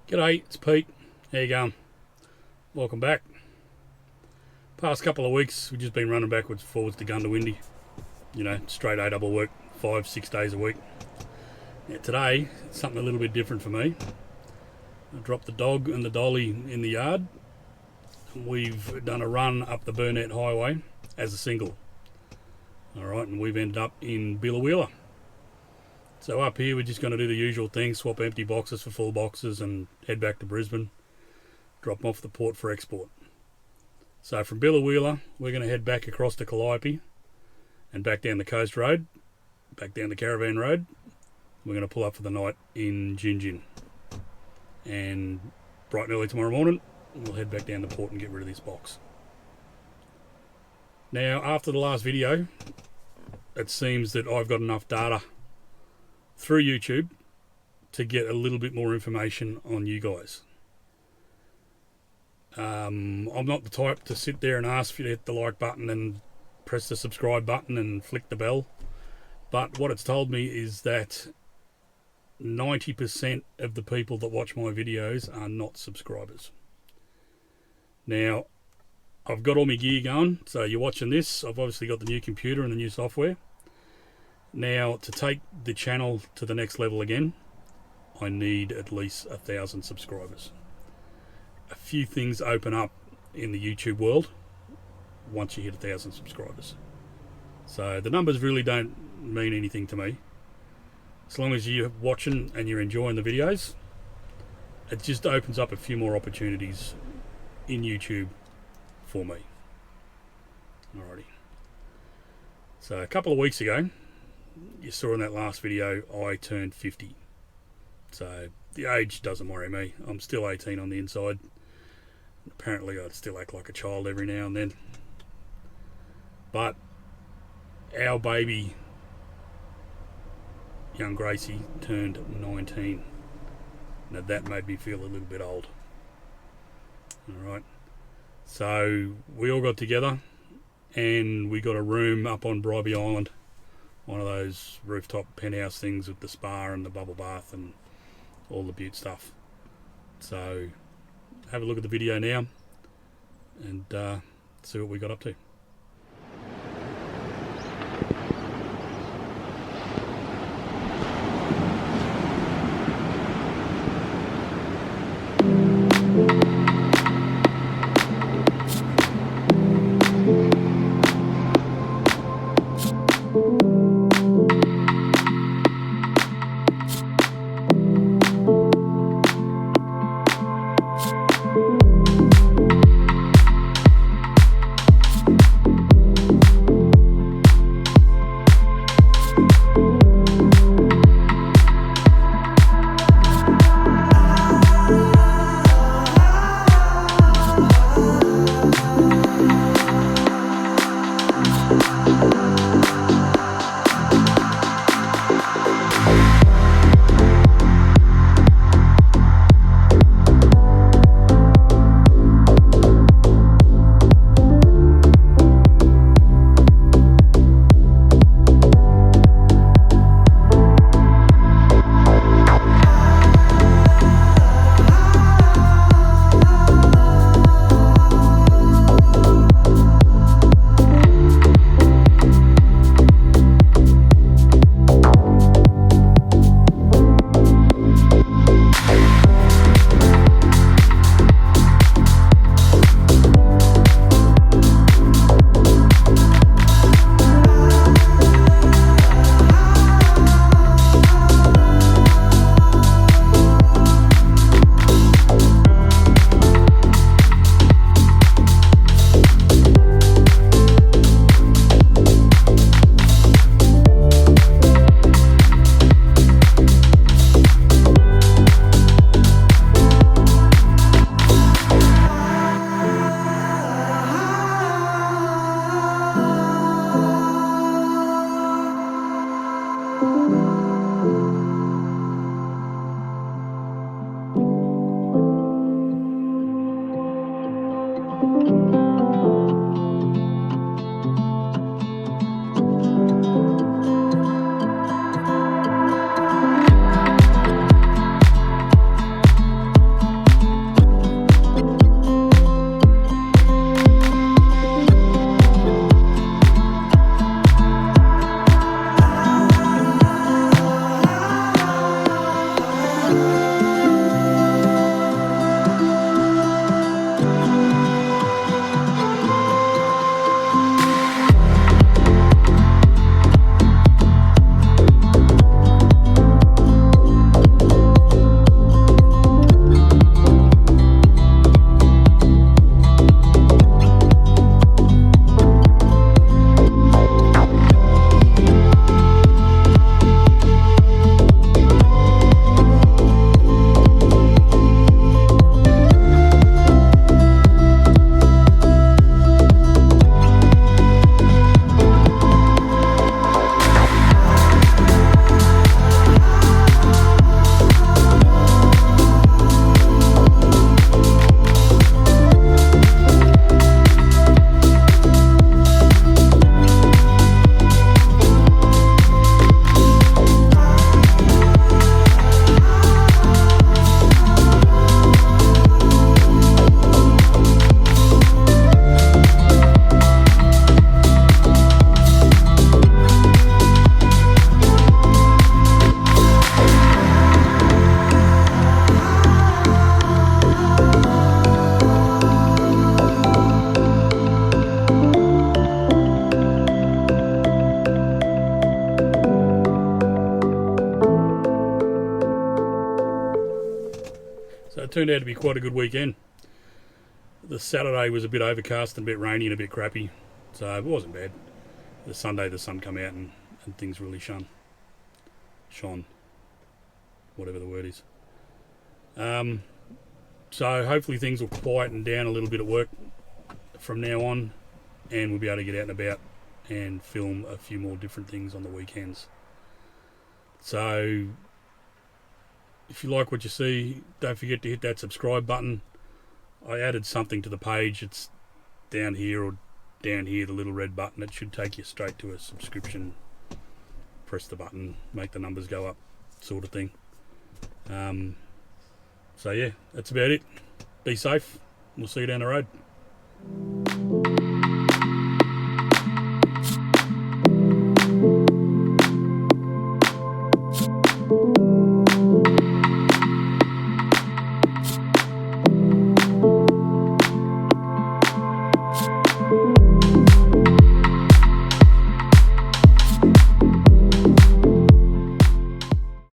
G'day, it's Pete. How you going? Welcome back. Past couple of weeks, we've just been running backwards and forwards to Gundawindi. You know, straight A-double work, 5-6 days a week. Now, today, it's something a little bit different for me. I dropped the dog and the dolly in the yard. We've done a run up the Burnett Highway as a single. Alright, and we've ended up in Billawheeler. So up here, we're just going to do the usual thing, swap empty boxes for full boxes and head back to Brisbane. Drop them off the port for export. So from Billawheeler, we're going to head back across to Calliope and back down the coast road, back down the caravan road. We're going to pull up for the night in Gin. And bright and early tomorrow morning, we'll head back down the port and get rid of this box. Now, after the last video, it seems that I've got enough data through YouTube to get a little bit more information on you guys. I'm not the type to sit there and ask for you to hit the like button and press the subscribe button and flick the bell, but what it's told me is that 90% of the people that watch my videos are not subscribers. Now, I've got all my gear going, so you're watching this. I've obviously got the new computer and the new software. Now, to take the channel to the next level again, I need at least 1,000 subscribers. A few things open up in the YouTube world once you hit 1,000 subscribers. So the numbers really don't mean anything to me. As long as you're watching and you're enjoying the videos, it just opens up a few more opportunities in YouTube for me. Alrighty. So a couple of weeks ago, you saw in that last video, I turned 50. So the age doesn't worry me. I'm still 18 on the inside. Apparently I still act like a child every now and then. But our baby, young Gracie, turned 19. Now that made me feel a little bit old. Alright. So we all got together and we got a room up on Bribie Island. One of those rooftop penthouse things with the spa and the bubble bath and all the beaut stuff. So have a look at the video now and see what we got up to. So it turned out to be quite a good weekend. The Saturday was a bit overcast and a bit rainy and a bit crappy, so it wasn't bad. The Sunday the sun come out and things really shone, whatever the word is. So hopefully things will quieten down a little bit at work from now on, and we'll be able to get out and about and film a few more different things on the weekends. So if you like what you see, don't forget to hit that subscribe button. I added something to the page. It's down here or down here, the little red button. It should take you straight to a subscription. Press the button, make the numbers go up, sort of thing. So yeah, that's about it. Be safe. We'll see you down the road.